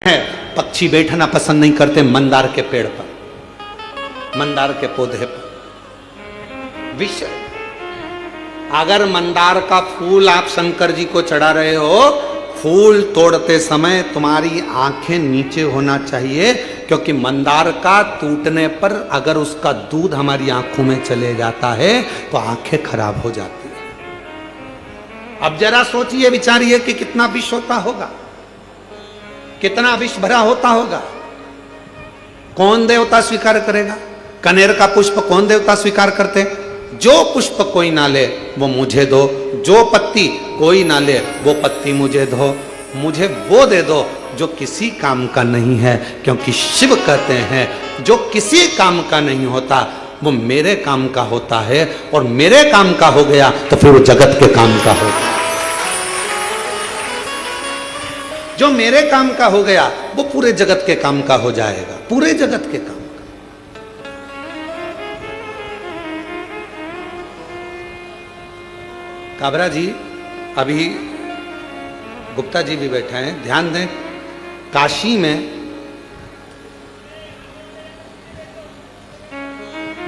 है पक्षी बैठना पसंद नहीं करते मंदार के पेड़ पर, मंदार के पौधे पर। विषय, अगर मंदार का फूल आप शंकर जी को चढ़ा रहे हो, फूल तोड़ते समय तुम्हारी आंखें नीचे होना चाहिए, क्योंकि मंदार का टूटने पर अगर उसका दूध हमारी आंखों में चले जाता है तो आंखें खराब हो जाती है। अब जरा सोचिए, विचारिए कि कितना विष होता होगा, कितना विष भरा होता होगा। कौन देवता स्वीकार करेगा? कनेर का पुष्प कौन देवता स्वीकार करते? जो पुष्प कोई ना ले वो मुझे दो, जो पत्ती कोई ना ले वो पत्ती मुझे दो, मुझे वो दे दो जो किसी काम का नहीं है, क्योंकि शिव कहते हैं जो किसी काम का नहीं होता वो मेरे काम का होता है, और मेरे काम का हो गया तो फिर वो जगत के काम का होगा। जो मेरे काम का हो गया वो पूरे जगत के काम का हो जाएगा, पूरे जगत के काम का। काबरा जी, अभी गुप्ता जी भी बैठे हैं, ध्यान दें, काशी में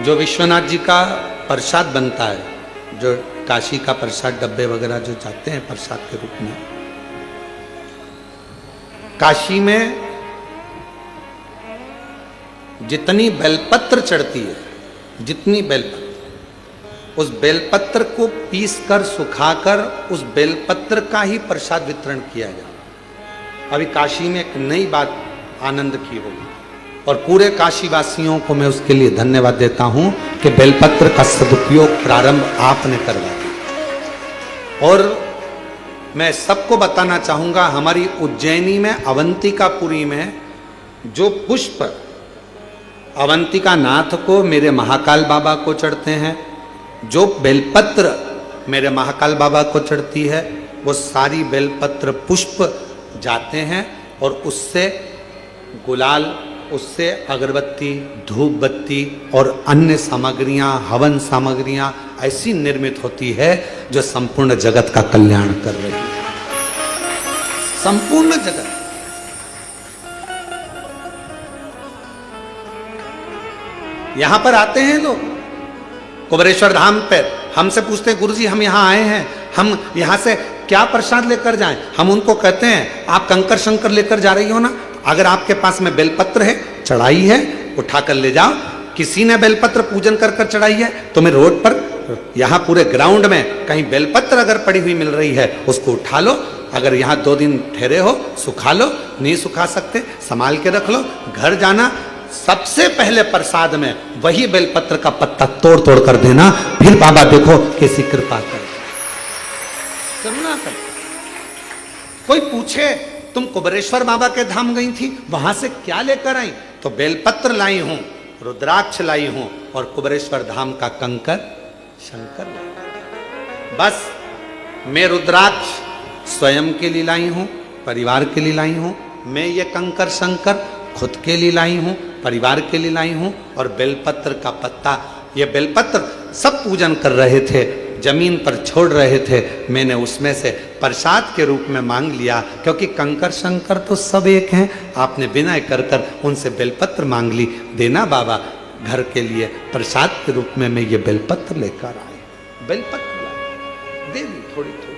जो विश्वनाथ जी का प्रसाद बनता है, जो काशी का प्रसाद डब्बे वगैरह जो जाते हैं प्रसाद के रूप में, काशी में जितनी बेलपत्र चढ़ती है, जितनी बेलपत्र, उस बेलपत्र को पीसकर सुखाकर उस बेलपत्र का ही प्रसाद वितरण किया जाए। अभी काशी में एक नई बात आनंद की होगी, और पूरे काशी वासियों को मैं उसके लिए धन्यवाद देता हूं कि बेलपत्र का सदुपयोग प्रारंभ आपने करवा दिया। और मैं सबको बताना चाहूंगा, हमारी उज्जैनी में अवंतिकापुरी में जो पुष्प अवंतिका नाथ को, मेरे महाकाल बाबा को चढ़ते हैं, जो बेलपत्र मेरे महाकाल बाबा को चढ़ती है, वो सारी बेलपत्र पुष्प जाते हैं और उससे गुलाल, उससे अगरबत्ती, धूप बत्ती और अन्य सामग्रियां, हवन सामग्रियां ऐसी निर्मित होती है जो संपूर्ण जगत का कल्याण कर रही है, संपूर्ण जगत। यहां पर आते हैं लोग कुबेरेश्वर धाम पे, हमसे पूछते हैं गुरुजी हम यहाँ आए हैं, हम यहाँ से क्या प्रसाद लेकर जाएं? हम उनको कहते हैं आप कंकर शंकर लेकर जा रही हो ना, अगर आपके पास में बेलपत्र है, चढ़ाई है, उठाकर ले जाओ। किसी ने बेलपत्र पूजन कर कर चढ़ाई है, तुम्हें रोड पर, यहाँ पूरे ग्राउंड में कहीं बेलपत्र अगर पड़ी हुई मिल रही है उसको उठा लो, अगर यहाँ 2 दिन ठहरे हो सुखा लो, नहीं सुखा सकते संभाल के रख लो, घर जाना सबसे पहले प्रसाद में वही बेलपत्र का पत्ता तोड़ तोड़ कर देना, फिर बाबा देखो कैसी कृपा कर। कोई पूछे तुम कुबेरेश्वर बाबा के धाम गई थी, वहां से क्या लेकर आई? तो बेलपत्र लाई हूं, रुद्राक्ष लाई हूं और कुबेरेश्वर धाम का कंकर शंकर लाई। बस मैं रुद्राक्ष स्वयं के लिए लाई हूं, परिवार के लिए लाई हूं, मैं ये कंकर शंकर खुद के लिए लाई हूं, परिवार के लिए लाई हूं, और बेलपत्र का पत्ता, ये बेलपत्र सब पूजन कर रहे थे, जमीन पर छोड़ रहे थे, मैंने उसमें से प्रसाद के रूप में मांग लिया, क्योंकि कंकर शंकर तो सब एक हैं। आपने विनय कर कर उनसे बेलपत्र मांग ली, देना बाबा घर के लिए प्रसाद के रूप में मैं ये बेलपत्र लेकर आए, बेलपत्र दे दी थोड़ी थोड़ी।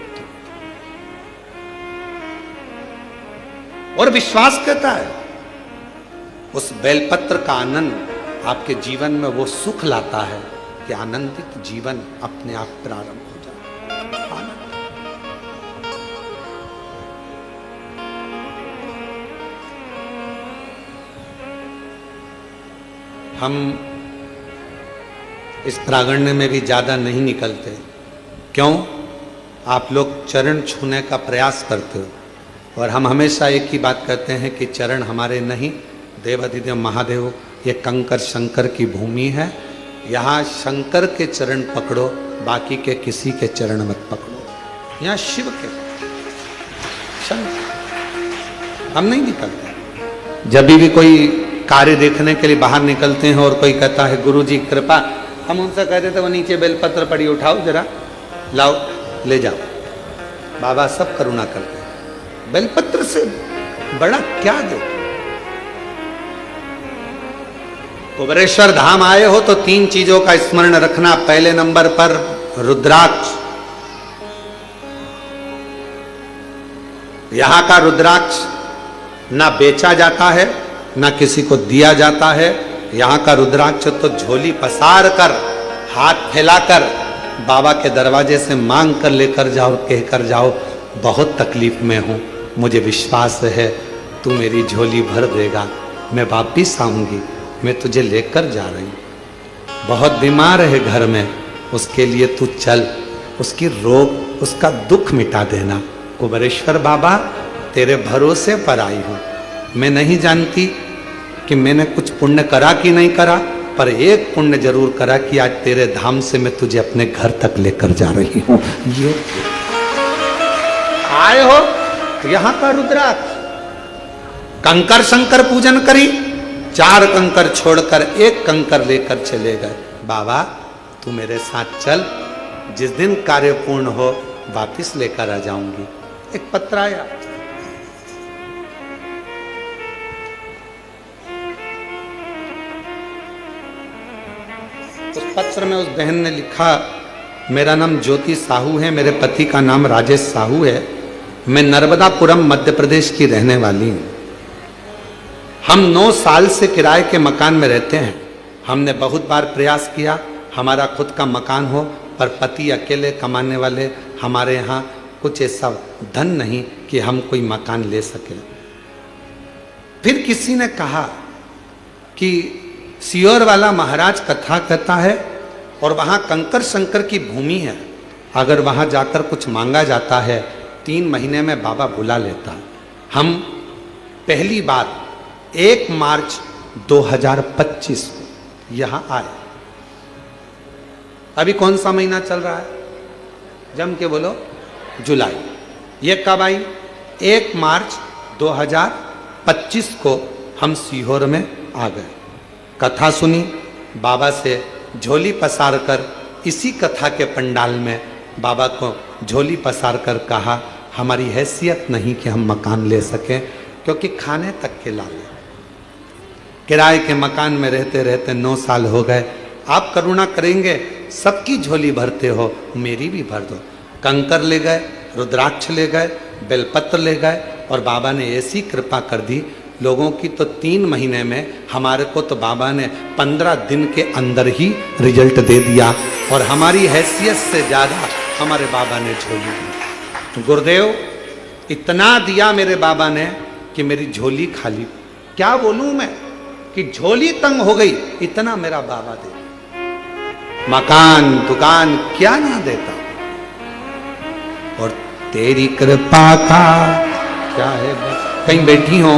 और विश्वास कहता है उस बेलपत्र का आनंद आपके जीवन में वो सुख लाता है कि आनंदित जीवन अपने आप प्रारंभ हो जाए। हम इस प्रांगण में भी ज्यादा नहीं निकलते, क्यों? आप लोग चरण छूने का प्रयास करते हो, और हम हमेशा एक ही बात कहते हैं कि चरण हमारे नहीं, देवाधिदेव महादेव, ये कंकर शंकर की भूमि है, यहाँ शंकर के चरण पकड़ो, बाकी के किसी के चरण मत पकड़ो, यहाँ शिव के शंकर। हम नहीं निकलते। जब भी कोई कार्य देखने के लिए बाहर निकलते हैं और कोई कहता है गुरुजी कृपा, हम उनसे कहते थे वो नीचे बेलपत्र पड़ी, उठाओ जरा, लाओ ले जाओ। बाबा सब करुणा करते हैं, बेलपत्र से बड़ा क्या देते। कुबेरेश्वर धाम आए हो तो 3 चीजों का स्मरण रखना। पहले नंबर पर रुद्राक्ष। यहां का रुद्राक्ष ना बेचा जाता है ना किसी को दिया जाता है। यहां का रुद्राक्ष तो झोली पसार कर, हाथ फैलाकर बाबा के दरवाजे से मांग कर लेकर जाओ, कहकर जाओ बहुत तकलीफ में हूं, मुझे विश्वास है तू मेरी झोली भर देगा, मैं वापिस आऊंगी, मैं तुझे लेकर जा रही हूं। बहुत बीमार है घर में, उसके लिए तू चल, उसकी रोग, उसका दुख मिटा देना। कुबेरेश्वर बाबा तेरे भरोसे पर आई हूं। मैं नहीं जानती कि मैंने कुछ पुण्य करा कि नहीं करा, पर एक पुण्य जरूर करा कि आज तेरे धाम से मैं तुझे अपने घर तक लेकर जा रही हूं। ये आए हो तो यहां का रुद्राक्ष। कंकर शंकर पूजन करी, 4 कंकर छोड़कर 1 कंकर लेकर चले गए। बाबा तू मेरे साथ चल, जिस दिन कार्य पूर्ण हो वापिस लेकर आ जाऊंगी। एक पत्र आया, उस पत्र में उस बहन ने लिखा, मेरा नाम ज्योति साहू है, मेरे पति का नाम राजेश साहू है, मैं नर्मदापुरम मध्य प्रदेश की रहने वाली हूं। हम 9 साल से किराए के मकान में रहते हैं। हमने बहुत बार प्रयास किया हमारा खुद का मकान हो, पर पति अकेले कमाने वाले, हमारे यहाँ कुछ ऐसा धन नहीं कि हम कोई मकान ले सके। फिर किसी ने कहा कि सियोर वाला महाराज कथा कहता है और वहाँ कंकर शंकर की भूमि है, अगर वहाँ जाकर कुछ मांगा जाता है 3 महीने में बाबा बुला लेता। हम पहली बार 1 मार्च 2025 को यहाँ आए। अभी कौन सा महीना चल रहा है? जम के बोलो, जुलाई। ये कब आई? 1 मार्च 2025 को हम सीहोर में आ गए। कथा सुनी, बाबा से झोली पसार कर, इसी कथा के पंडाल में बाबा को झोली पसार कर कहा, हमारी हैसियत नहीं कि हम मकान ले सकें, क्योंकि खाने तक के लाले। किराए के मकान में रहते रहते 9 साल हो गए। आप करुणा करेंगे, सबकी झोली भरते हो, मेरी भी भर दो। कंकर ले गए, रुद्राक्ष ले गए, बेलपत्र ले गए, और बाबा ने ऐसी कृपा कर दी लोगों की, तो 3 महीने में, हमारे को तो बाबा ने 15 दिन के अंदर ही रिजल्ट दे दिया, और हमारी हैसियत से ज़्यादा हमारे बाबा ने झोली दी। गुरुदेव इतना दिया मेरे बाबा ने कि मेरी झोली खाली, क्या बोलूँ मैं कि झोली तंग हो गई, इतना मेरा बाबा दे। मकान दुकान क्या ना देता, और तेरी कृपा का क्या है। कहीं बैठी हो,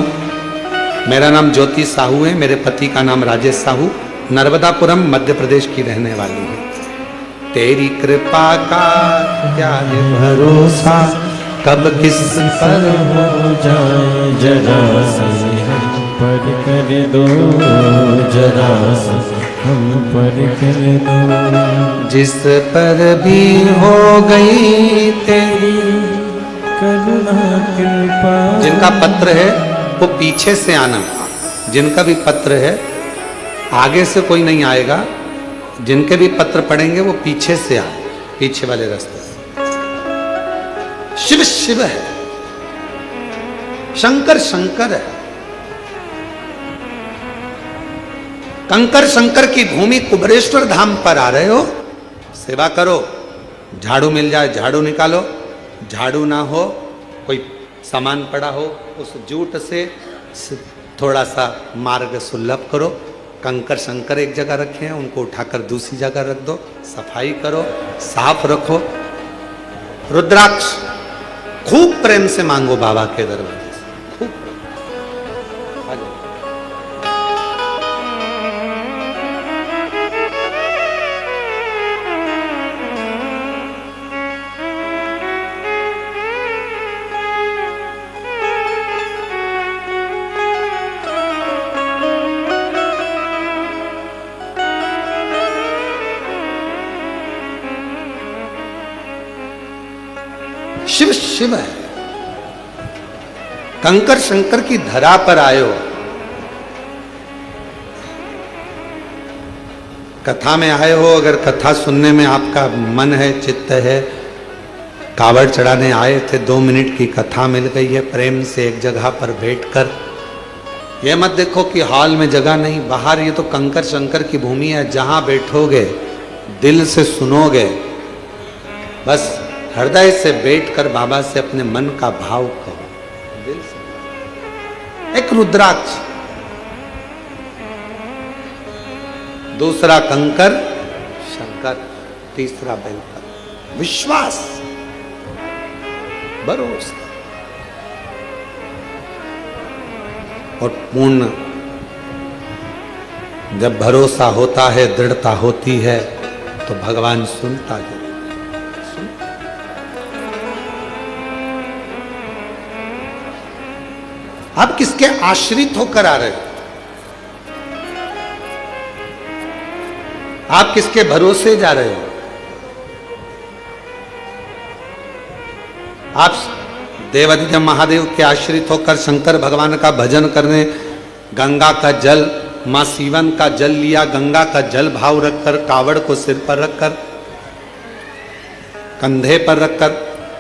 मेरा नाम ज्योति साहू है, मेरे पति का नाम राजेश साहू, नर्मदापुरम मध्य प्रदेश की रहने वाली है। तेरी कृपा का क्या है भरोसा, कब किस पर हो जाए जरा पर कर दो, जरा हम पर कर दो। जिस पर भी हो गई तेरी करुणा कृपा। जिनका पत्र है वो पीछे से आना, जिनका भी पत्र है आगे से कोई नहीं आएगा, जिनके भी पत्र पढ़ेंगे वो पीछे से आए, पीछे वाले रास्ते से। शिव शिव है, शंकर शंकर है। कंकर शंकर की भूमि कुबेरेश्वर धाम पर आ रहे हो, सेवा करो। झाड़ू मिल जाए झाड़ू निकालो, झाड़ू ना हो कोई सामान पड़ा हो उस जूट से थोड़ा सा मार्ग सुलभ करो। कंकर शंकर एक जगह रखे हैं, उनको उठाकर दूसरी जगह रख दो, सफाई करो, साफ रखो। रुद्राक्ष खूब प्रेम से मांगो बाबा के दरवाजे से, खूब। शिव शिव है। कंकर शंकर की धरा पर आए हो, कथा में आए हो, अगर कथा सुनने में आपका मन है, चित्त है, कावड़ चढ़ाने आए थे, 2 मिनट की कथा मिल गई है, प्रेम से एक जगह पर बैठकर, ये मत देखो कि हॉल में जगह नहीं, बाहर ये तो कंकर शंकर की भूमि है, जहां बैठोगे दिल से सुनोगे, बस हृदय से बैठकर बाबा से अपने मन का भाव कहो, दिल से। एक रुद्राक्ष, दूसरा कंकर शंकर, तीसरा बेलपत्र, विश्वास, भरोसा और पूर्ण। जब भरोसा होता है, दृढ़ता होती है, तो भगवान सुनता है। आप किसके आश्रित होकर आ रहे हो? आप किसके भरोसे जा रहे हो? आप देवाधिदेव महादेव के आश्रित होकर शंकर भगवान का भजन करने गंगा का जल, मां सीवन का जल लिया, गंगा का जल भाव रखकर, कावड़ को सिर पर रखकर, कंधे पर रखकर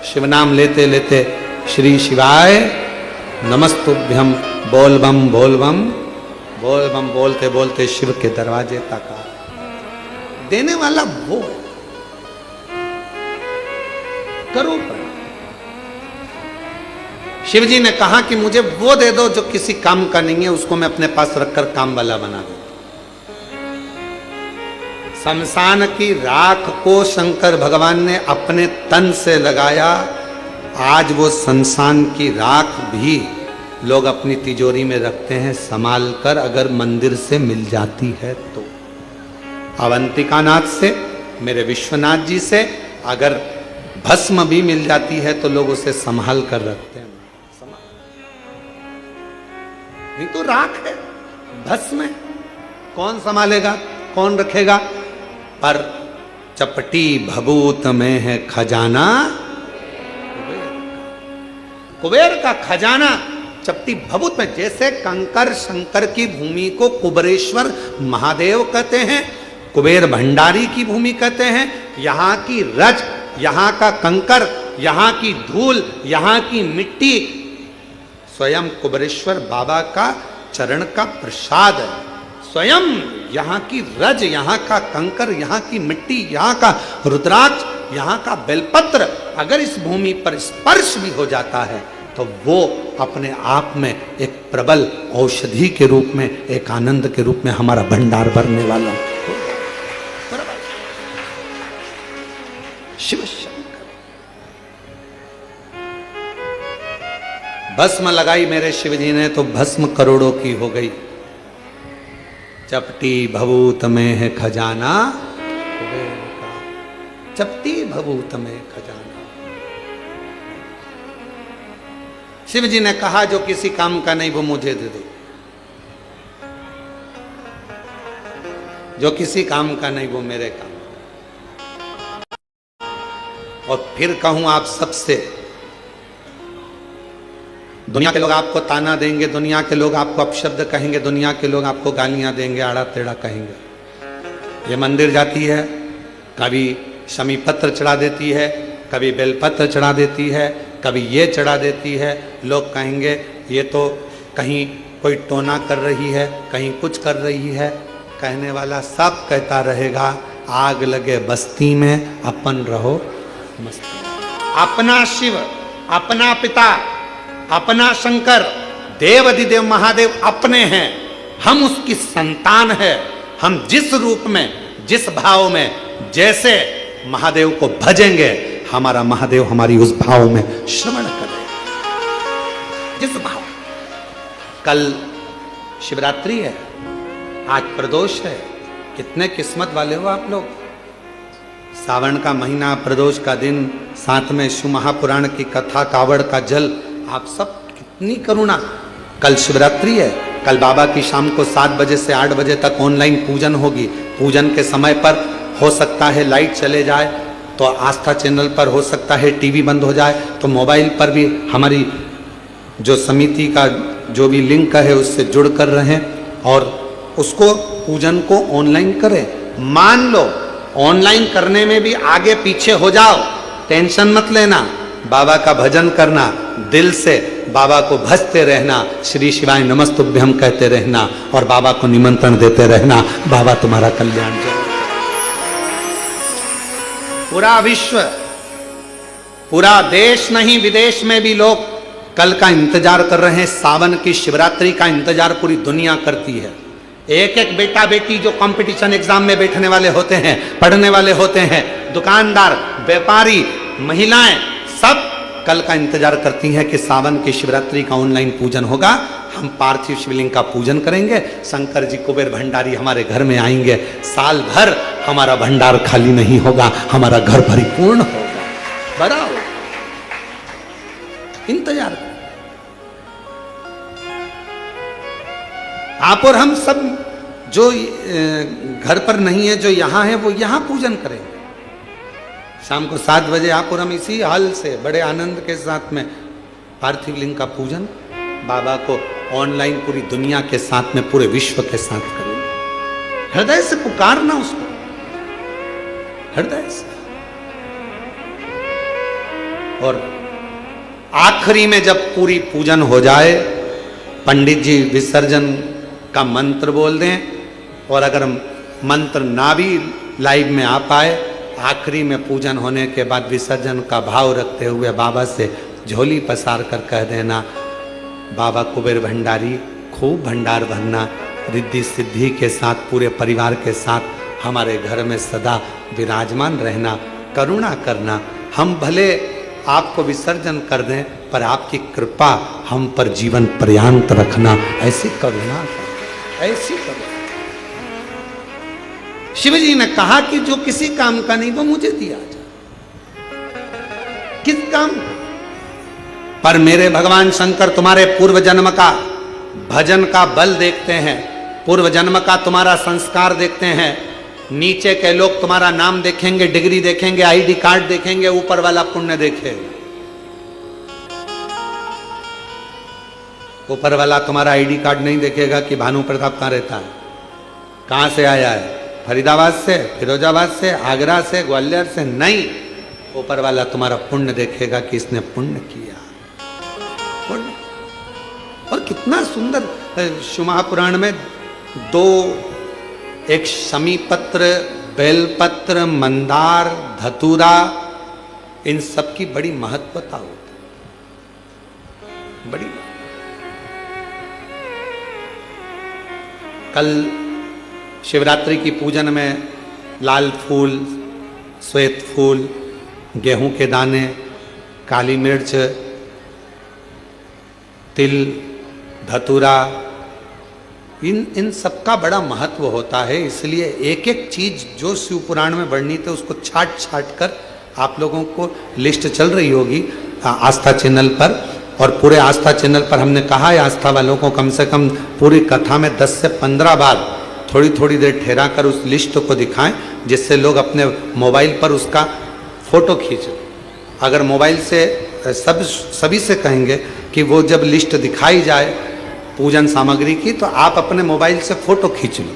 शिवनाम लेते लेते श्री शिवाय नमस्तुभ्यम बोल बम बोल बम बोल बम बोलते बोलते शिव के दरवाजे तक आ। देने वाला वो करो। शिव जी ने कहा कि मुझे वो दे दो जो किसी काम का नहीं है, उसको मैं अपने पास रखकर काम वाला बना दूं। शमशान की राख को शंकर भगवान ने अपने तन से लगाया। आज वो शमशान की राख भी लोग अपनी तिजोरी में रखते हैं संभाल कर, अगर मंदिर से मिल जाती है तो। अवंतिका नाथ से, मेरे विश्वनाथ जी से अगर भस्म भी मिल जाती है तो लोग उसे संभाल कर रखते हैं। नहीं तो राख है, भस्म है, कौन संभालेगा, कौन रखेगा? पर चपटी भभूत में है खजाना, कुबेर का खजाना चपटी भभूत में। जैसे कंकर शंकर की भूमि को कुबेरेश्वर महादेव कहते हैं, कुबेर भंडारी की भूमि कहते हैं, यहाँ की रज, यहाँ का कंकर, यहाँ की धूल, यहाँ की मिट्टी स्वयं कुबेरेश्वर बाबा का चरण का प्रसाद है। स्वयं यहाँ की रज, यहाँ का कंकर, यहाँ की मिट्टी, यहाँ का रुद्राक्ष, यहाँ का बेलपत्र अगर इस भूमि पर स्पर्श भी हो जाता है तो वो अपने आप में एक प्रबल औषधि के रूप में, एक आनंद के रूप में हमारा भंडार भरने वाला शिव शंकर। भस्म लगाई मेरे शिव जी ने तो भस्म करोड़ों की हो गई। चपटी भभूत में है खजाना, चपटी भभूत में खजाना। शिव जी ने कहा जो किसी काम का नहीं वो मुझे दे दो, जो किसी काम का नहीं वो मेरे काम। और फिर कहूं आप सबसे, दुनिया के लोग आपको ताना देंगे, दुनिया के लोग आपको अपशब्द कहेंगे, दुनिया के लोग आपको गालियां देंगे, आड़ा टेढ़ा कहेंगे। ये मंदिर जाती है, कभी शमी पत्र चढ़ा देती है, कभी बेलपत्र चढ़ा देती है, कभी ये चढ़ा देती है। लोग कहेंगे ये तो कहीं कोई टोना कर रही है, कहीं कुछ कर रही है। कहने वाला सब कहता रहेगा, आग लगे बस्ती में अपन रहो मस्ती। अपना शिव, अपना पिता, अपना शंकर, देव अधिदेव महादेव अपने हैं, हम उसकी संतान है। हम जिस रूप में, जिस भाव में, जैसे महादेव को भजेंगे, हमारा महादेव हमारी उस भाव में श्रवण करे। जिस भाव, कल शिवरात्रि है, आज प्रदोष है। कितने किस्मत वाले हो आप लोग। सावन का महीना, प्रदोष का दिन, साथ में शिव महापुराण की कथा, कावड़ का जल, आप सब कितनी करुणा। कल शिवरात्रि है, कल बाबा की शाम को 7 बजे से 8 बजे तक ऑनलाइन पूजन होगी। पूजन के समय पर हो सकता है लाइट चले जाए तो आस्था चैनल पर, हो सकता है टीवी बंद हो जाए तो मोबाइल पर भी हमारी जो समिति का जो भी लिंक है उससे जुड़ कर रहें और उसको पूजन को ऑनलाइन करें। मान लो ऑनलाइन करने में भी आगे पीछे हो जाओ, टेंशन मत लेना, बाबा का भजन करना, दिल से बाबा को भजते रहना, श्री शिवाय नमस्तुभ्यम कहते रहना और बाबा को निमंत्रण देते रहना, बाबा तुम्हारा कल्याण करेगा। पूरा विश्व, पूरा देश नहीं विदेश में भी लोग कल का इंतजार कर रहे हैं। सावन की शिवरात्रि का इंतजार पूरी दुनिया करती है। एक एक बेटा बेटी जो कंपटीशन एग्जाम में बैठने वाले होते हैं, पढ़ने वाले होते हैं, दुकानदार, व्यापारी, महिलाएं, सब कल का इंतजार करती हैं कि सावन की शिवरात्रि का ऑनलाइन पूजन होगा, हम पार्थिव शिवलिंग का पूजन करेंगे, शंकर जी कुबेर भंडारी हमारे घर में आएंगे, साल भर हमारा भंडार खाली नहीं होगा, हमारा घर परिपूर्ण होगा। बड़ा हो इंतजार करें। आप और हम सब जो घर पर नहीं है, जो यहां है, वो यहां पूजन करेंगे। शाम को 7 बजे आप और हम इसी हाल से बड़े आनंद के साथ में पार्थिव लिंग का पूजन बाबा को ऑनलाइन पूरी दुनिया के साथ में, पूरे विश्व के साथ करेंगे। हृदय से पुकारना उसको, हृदय से। और आखिरी में जब पूरी पूजन हो जाए, पंडित जी विसर्जन का मंत्र बोल दें, और अगर मंत्र ना भी लाइव में आ पाए, आखिरी में पूजन होने के बाद विसर्जन का भाव रखते हुए बाबा से झोली पसार कर कह देना, बाबा कुबेर भंडारी खूब भंडार भरना, रिद्धि सिद्धि के साथ पूरे परिवार के साथ हमारे घर में सदा विराजमान रहना, करुणा करना। हम भले आपको विसर्जन कर दें पर आपकी कृपा हम पर जीवन पर्यंत रखना, ऐसी करुणा, ऐसी करुणा। शिव जी ने कहा कि जो किसी काम का नहीं वो मुझे दिया जाए। किस काम पर मेरे भगवान शंकर तुम्हारे पूर्व जन्म का भजन का बल देखते हैं, पूर्व जन्म का तुम्हारा संस्कार देखते हैं। नीचे के लोग तुम्हारा नाम देखेंगे, डिग्री देखेंगे, आईडी कार्ड देखेंगे, ऊपर वाला पुण्य देखेगा। ऊपर वाला तुम्हारा आईडी कार्ड नहीं देखेगा कि भानु प्रताप कहाँ रहता है, कहाँ से आया है, फरीदाबाद से, फिरोजाबाद से, आगरा से, ग्वालियर से, नहीं। ऊपर वाला तुम्हारा पुण्य देखेगा कि इसने पुण्य किया, पुण्य। और कितना सुंदर शिव महापुराण में दो, एक शमी पत्र, बेलपत्र, मंदार, धतूरा, इन सब की बड़ी महत्वता होती है, बड़ी। कल शिवरात्रि की पूजन में लाल फूल, श्वेत फूल, गेहूं के दाने, काली मिर्च, तिल, धतूरा, इन सब का बड़ा महत्व होता है। इसलिए एक एक चीज जो शिव पुराण में वर्णित है उसको छाट छाट कर आप लोगों को लिस्ट चल रही होगी आस्था चैनल पर, और पूरे आस्था चैनल पर हमने कहा है आस्था वालों को कम से कम पूरी कथा में 10 से 15 बार थोड़ी थोड़ी देर ठहरा कर उस लिस्ट को दिखाएं, जिससे लोग अपने मोबाइल पर उसका फोटो खींचें। अगर मोबाइल से सभी से कहेंगे कि वो जब लिस्ट दिखाई जाए पूजन सामग्री की, तो आप अपने मोबाइल से फोटो खींच लो,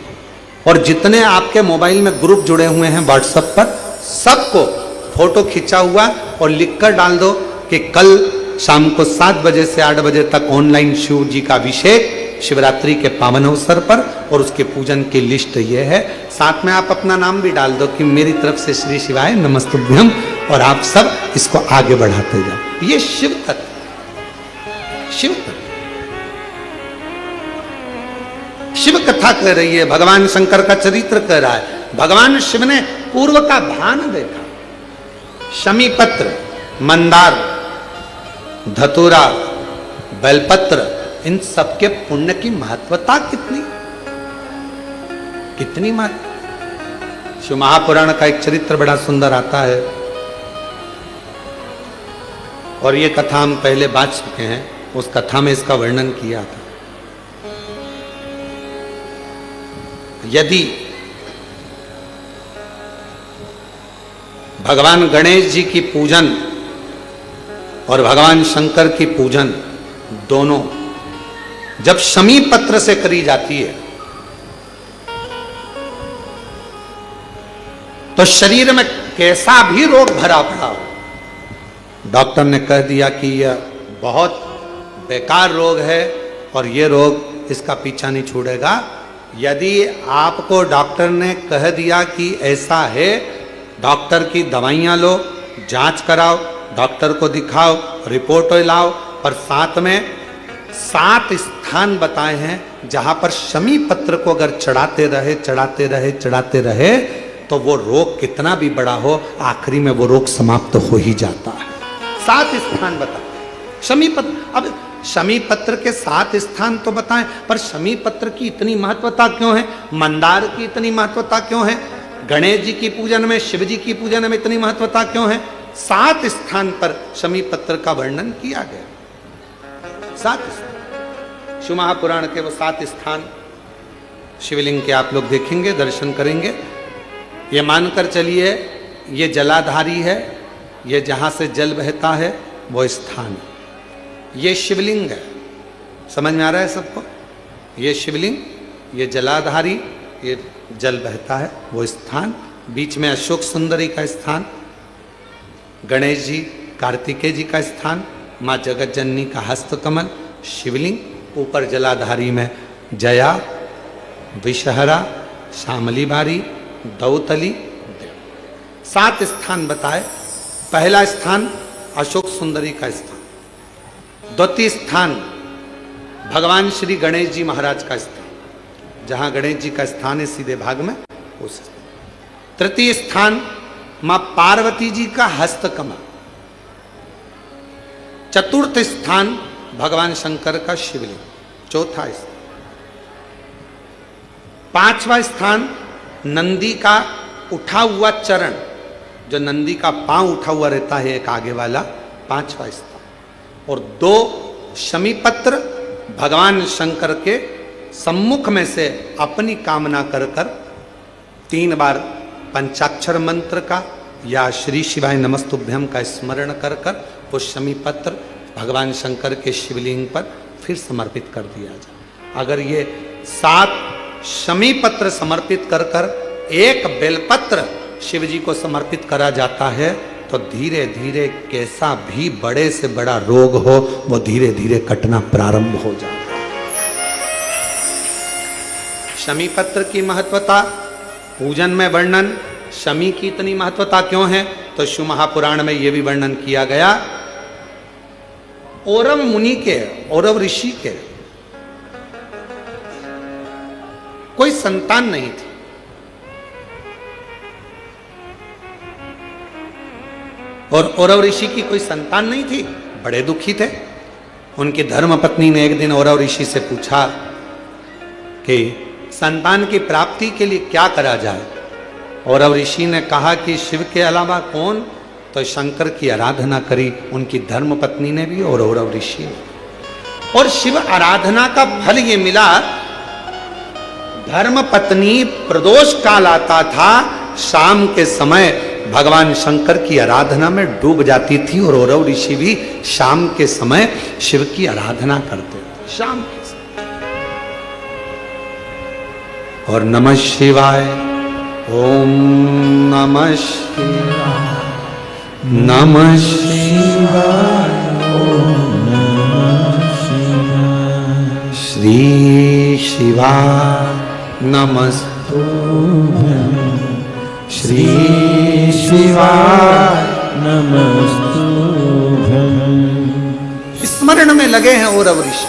और जितने आपके मोबाइल में ग्रुप जुड़े हुए हैं व्हाट्सएप पर, सबको फोटो खींचा हुआ और लिखकर डाल दो कि कल शाम को 7 बजे से 8 बजे तक ऑनलाइन शिव जी का अभिषेक शिवरात्रि के पावन अवसर पर, और उसके पूजन की लिस्ट ये है। साथ में आप अपना नाम भी डाल दो कि मेरी तरफ से श्री शिवाय नमस्तुभ्यम, और आप सब इसको आगे बढ़ाते जाओ। ये शिव तत्व, शिव तत्व, शिव कथा कह रही है, भगवान शंकर का चरित्र कह रहा है। भगवान शिव ने पूर्व का भान देखा। शमी पत्र, मंदार, धतूरा, बेलपत्र, इन सबके पुण्य की महत्वता कितनी कितनी महत्व। शिव महापुराण का एक चरित्र बड़ा सुंदर आता है, और ये कथा हम पहले बात चुके हैं, उस कथा में इसका वर्णन किया था। यदि भगवान गणेश जी की पूजन और भगवान शंकर की पूजन दोनों जब शमी पत्र से करी जाती है तो शरीर में कैसा भी रोग भरा पड़ा हो, डॉक्टर ने कह दिया कि यह बहुत बेकार रोग है और यह रोग इसका पीछा नहीं छोड़ेगा। यदि आपको डॉक्टर ने कह दिया कि ऐसा है, डॉक्टर की दवाइयां लो, जांच कराओ, डॉक्टर को दिखाओ, रिपोर्ट लाओ, पर साथ में 7 स्थान बताए हैं जहां पर शमी पत्र को अगर चढ़ाते रहे तो वो रोग कितना भी बड़ा हो, आखिरी में वो रोग समाप्त हो ही जाता है। 7 स्थान बताए शमी पत्र। अब शमी पत्र के 7 स्थान तो बताएं, पर शमी पत्र की इतनी महत्वता क्यों है, मंदार की इतनी महत्वता क्यों है, गणेश जी की पूजन में, शिव जी की पूजन में इतनी महत्वता क्यों है? 7 स्थान पर शमी पत्र का वर्णन किया गया। 7 स्थान, शिव महापुराण के वो 7 स्थान शिवलिंग के आप लोग देखेंगे, दर्शन करेंगे। ये मानकर चलिए ये जलाधारी है, ये जहां से जल बहता है वो स्थान, ये शिवलिंग है। समझ में आ रहा है सबको? ये शिवलिंग, ये जलाधारी, ये जल बहता है वो स्थान, बीच में अशोक सुंदरी का स्थान, गणेश जी कार्तिकेय जी का स्थान, माँ जगत जननी का हस्तकमल, शिवलिंग, ऊपर जलाधारी में जया, विषहरा, शामली बारी, दौतली, 7 स्थान बताए। पहला स्थान अशोक सुंदरी का स्थान, द्वितीय स्थान भगवान श्री गणेश जी महाराज का स्थान, जहां गणेश जी का स्थान है सीधे भाग में उस। तृतीय स्थान मां पार्वती जी का हस्तकमल। चतुर्थ स्थान भगवान शंकर का शिवलिंग। चौथा स्थान, 5वां स्थान नंदी का उठा हुआ चरण, जो नंदी का पांव उठा हुआ रहता है एक आगे वाला, 5वां स्थान। और 2 शमी पत्र भगवान शंकर के सम्मुख में से अपनी कामना कर 3 बार पंचाक्षर मंत्र का या श्री शिवाय नमस्तुभ्यं का स्मरण कर वो शमी पत्र भगवान शंकर के शिवलिंग पर फिर समर्पित कर दिया जाए। अगर ये 7 शमी पत्र समर्पित कर एक बेलपत्र शिव जी को समर्पित करा जाता है तो धीरे धीरे कैसा भी बड़े से बड़ा रोग हो वो धीरे धीरे कटना प्रारंभ हो जाता है। शमी पत्र की महत्वता, पूजन में वर्णन, शमी की इतनी महत्वता क्यों है तो शिव महापुराण में यह भी वर्णन किया गया। औरव मुनि के, औरव ऋषि के कोई संतान नहीं थी। और औरव ऋषि की कोई संतान नहीं थी, बड़े दुखी थे। उनकी धर्म पत्नी ने एक दिन औरव ऋषि से पूछा कि संतान की प्राप्ति के लिए क्या करा जाए। औरव ऋषि ने कहा कि शिव के अलावा कौन, तो शंकर की आराधना करी उनकी धर्म पत्नी ने भी और औरव ऋषि ने। और शिव आराधना का फल ये मिला, धर्म पत्नी प्रदोष काल आता था, शाम के समय भगवान शंकर की आराधना में डूब जाती थी और औरव ऋषि भी शाम के समय शिव की आराधना करते थे, शाम के समय। और नमः शिवाय, ओम नमः शिवाय, नमः शिवाय, ओम नमः शिवाय, श्री शिवाय नमस्तुभ्यं, श्री शिवाय नमस्तुभ्यं। स्मरण में लगे हैं औरव ऋषि।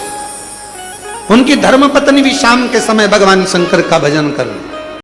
उनकी धर्मपत्नी भी शाम के समय भगवान शंकर का भजन कर रही।